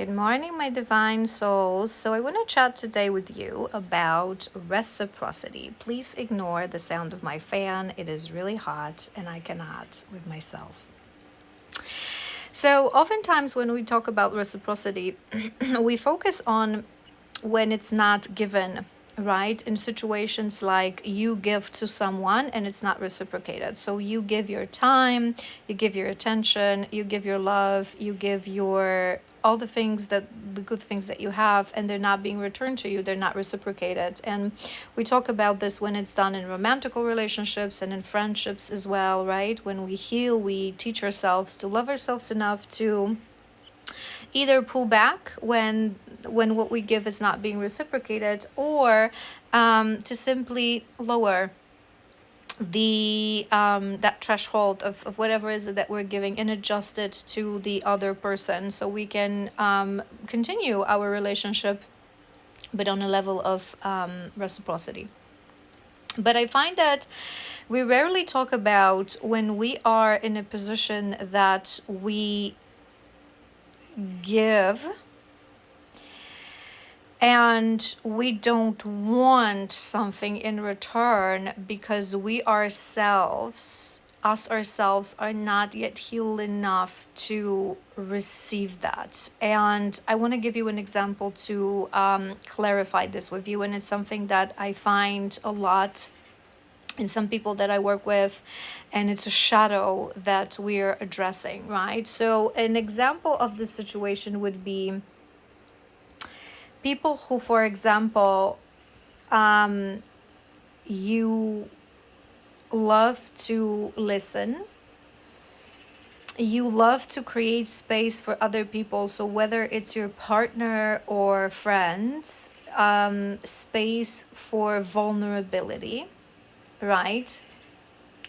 Good morning, my divine souls. So, I want to chat today with you about reciprocity. Please ignore the sound of my fan. It is really hot and I cannot with myself. So, oftentimes when we talk about reciprocity, we focus on when it's not given, right? In situations like you give to someone and it's not reciprocated. So you give your time, you give your attention, you give your love, you give your all the good things that you have, and they're not being returned to you, they're not reciprocated. And we talk about this when it's done in romantical relationships and in friendships as well, right? When we heal, we teach ourselves to love ourselves enough to either pull back when what we give is not being reciprocated, or to simply lower the that threshold of whatever is it that we're giving and adjust it to the other person, so we can continue our relationship but on a level of reciprocity. But I find that we rarely talk about when we are in a position that we give and we don't want something in return because us ourselves are not yet healed enough to receive that. And I want to give you an example to clarify this with you, and it's something that I find a lot in some people that I work with, and it's a shadow that we're addressing, right? So an example of this situation would be people who, for example, you love to listen, you love to create space for other people. So whether it's your partner or friends, space for vulnerability, right?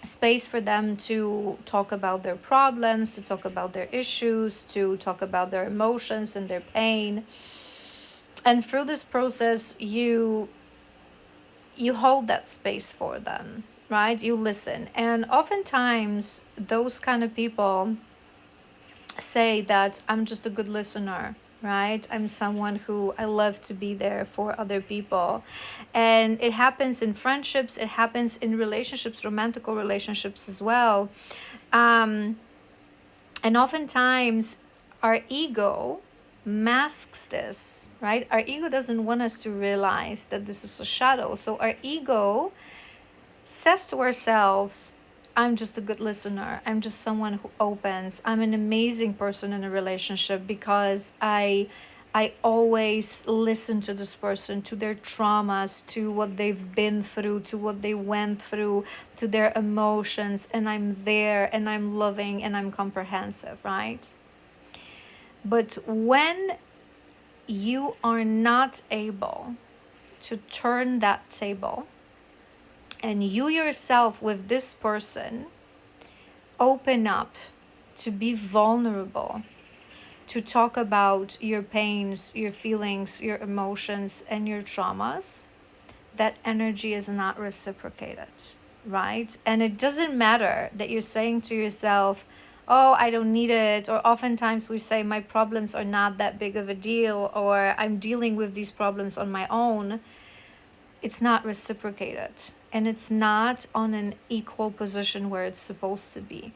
Space for them to talk about their problems, to talk about their issues, to talk about their emotions and their pain. And through this process, you hold that space for them, right? You listen. And oftentimes those kind of people say that I'm just a good listener, right? I'm someone who I love to be there for other people. And it happens in friendships, it happens in relationships, romantical relationships as well. And oftentimes our ego masks this, right? Our ego doesn't want us to realize that this is a shadow. So our ego says to ourselves, I'm just a good listener. I'm just someone who opens. I'm an amazing person in a relationship because I always listen to this person, to their traumas, to what they've been through, to what they went through, to their emotions, and I'm there and I'm loving and I'm comprehensive, right? But when you are not able to turn that table and you yourself with this person open up to be vulnerable, to talk about your pains, your feelings, your emotions, and your traumas, that energy is not reciprocated, right? And it doesn't matter that you're saying to yourself, oh, I don't need it. Or oftentimes we say, my problems are not that big of a deal, or I'm dealing with these problems on my own. It's not reciprocated. And it's not on an equal position where it's supposed to be.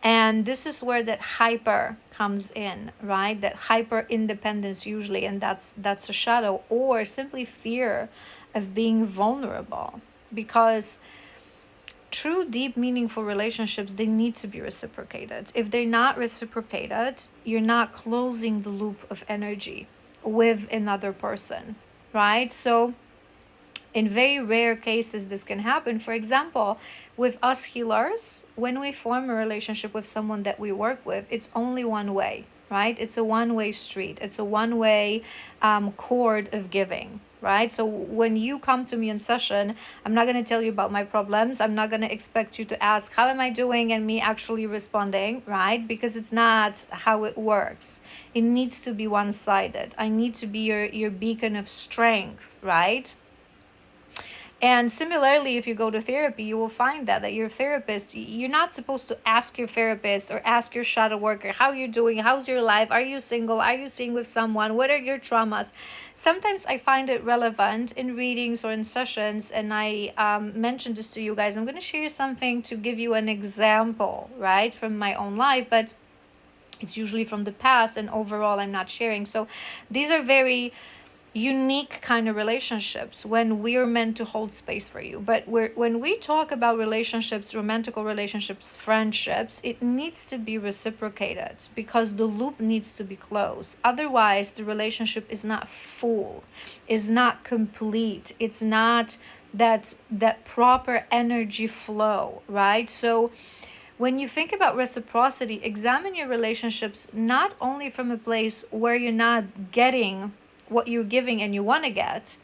And this is where that hyper comes in, right? That hyper independence usually, and that's a shadow, or simply fear of being vulnerable. Because true, deep, meaningful relationships, they need to be reciprocated. If they're not reciprocated, you're not closing the loop of energy with another person, right? So in very rare cases, this can happen. For example, with us healers, when we form a relationship with someone that we work with, it's only one way, right? It's a one-way street. It's a one-way cord of giving, right? So when you come to me in session, I'm not going to tell you about my problems. I'm not going to expect you to ask, how am I doing? And me actually responding, right? Because it's not how it works. It needs to be one-sided. I need to be your beacon of strength, right? And similarly, if you go to therapy, you will find that your therapist, you're not supposed to ask your therapist or ask your shadow worker, how you doing? How's your life? Are you single? Are you seeing with someone? What are your traumas? Sometimes I find it relevant in readings or in sessions, and I mentioned this to you guys. I'm going to share something to give you an example, right, from my own life, but it's usually from the past, and overall I'm not sharing. So these are very unique kind of relationships when we're meant to hold space for you. But when we talk about relationships, romantic relationships, friendships, it needs to be reciprocated, because the loop needs to be closed. Otherwise the relationship is not full, is not complete, it's not that proper energy flow, right? So when you think about reciprocity, examine your relationships not only from a place where you're not getting what you're giving and you want to get,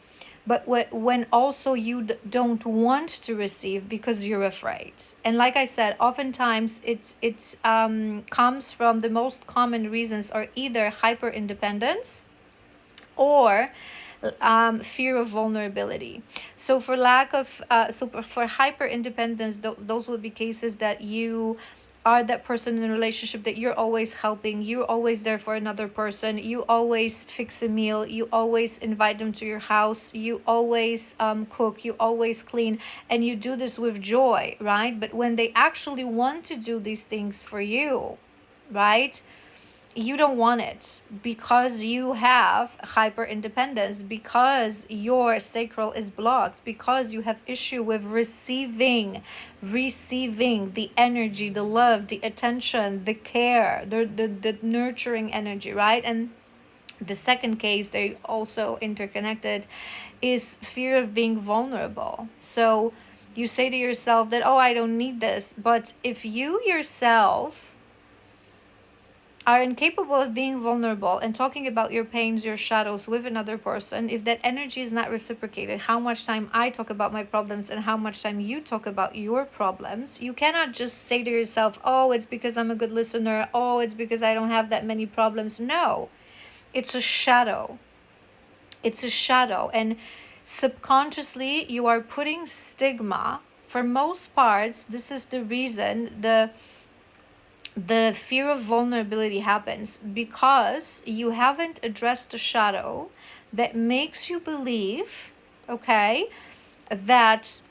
but when also you don't want to receive because you're afraid. And like I said, oftentimes it's comes from, the most common reasons are either hyper independence or fear of vulnerability. So for lack of for hyper independence, those would be cases that you are that person in a relationship that you're always helping, you're always there for another person, you always fix a meal, you always invite them to your house, you always cook, you always clean, and you do this with joy, right? But when they actually want to do these things for you, right, you don't want it, because you have hyper independence, because your sacral is blocked, because you have issue with receiving the energy, the love, the attention, the care, the nurturing energy, right? And the second case, they also interconnected, is fear of being vulnerable. So you say to yourself that, oh, I don't need this. But if you yourself are incapable of being vulnerable and talking about your pains, your shadows with another person, if that energy is not reciprocated, how much time I talk about my problems and how much time you talk about your problems, you cannot just say to yourself, oh, it's because I'm a good listener, oh, it's because I don't have that many problems. No, it's a shadow. It's a shadow. And subconsciously, you are putting stigma. For most parts, this is the reason the fear of vulnerability happens, because you haven't addressed the shadow that makes you believe, okay, that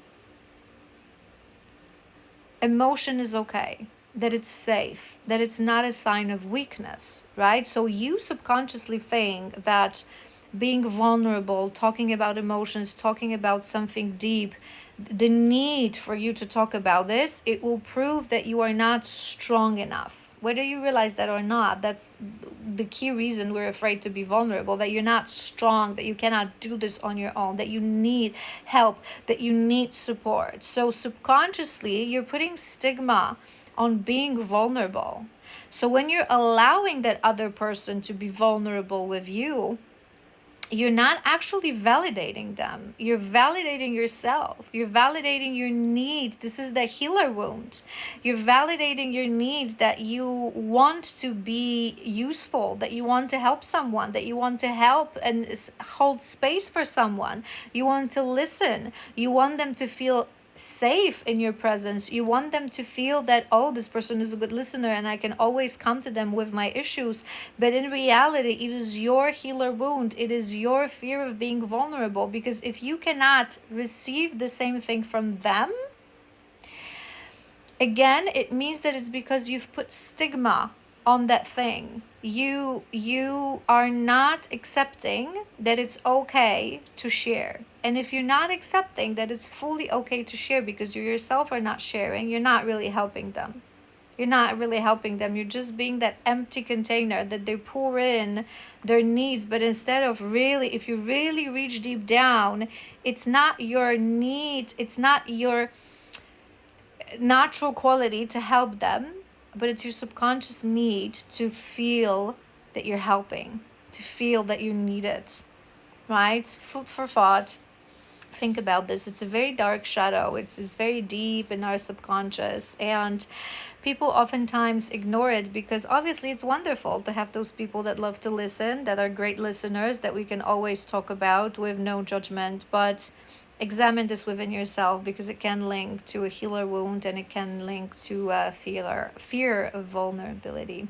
emotion is okay, that it's safe, that it's not a sign of weakness, right? So you subconsciously think that being vulnerable, talking about emotions, talking about something deep, the need for you to talk about this, it will prove that you are not strong enough. Whether you realize that or not, that's the key reason we're afraid to be vulnerable, that you're not strong, that you cannot do this on your own, that you need help, that you need support. So subconsciously, you're putting stigma on being vulnerable. So when you're allowing that other person to be vulnerable with you, you're not actually validating them. You're validating yourself. You're validating your need. This is the healer wound. You're validating your need, that you want to be useful, that you want to help someone, that you want to help and hold space for someone. You want to listen. You want them to feel safe in your presence. You want them to feel that, oh, this person is a good listener and I can always come to them with my issues. But in reality, it is your healer wound. It is your fear of being vulnerable, because if you cannot receive the same thing from them, again, it means that it's because you've put stigma on that thing. You are not accepting that it's okay to share. And if you're not accepting that it's fully okay to share because you yourself are not sharing, you're not really helping them. You're not really helping them. You're just being that empty container that they pour in their needs. But instead of really, if you really reach deep down, it's not your need, it's not your natural quality to help them, but it's your subconscious need to feel that you're helping, to feel that you need it, right? Food for thought. Think about this. It's a very dark shadow. It's very deep in our subconscious, and people oftentimes ignore it, because obviously it's wonderful to have those people that love to listen, that are great listeners, that we can always talk about with no judgment. But examine this within yourself, because it can link to a healer wound and it can link to a fear of vulnerability.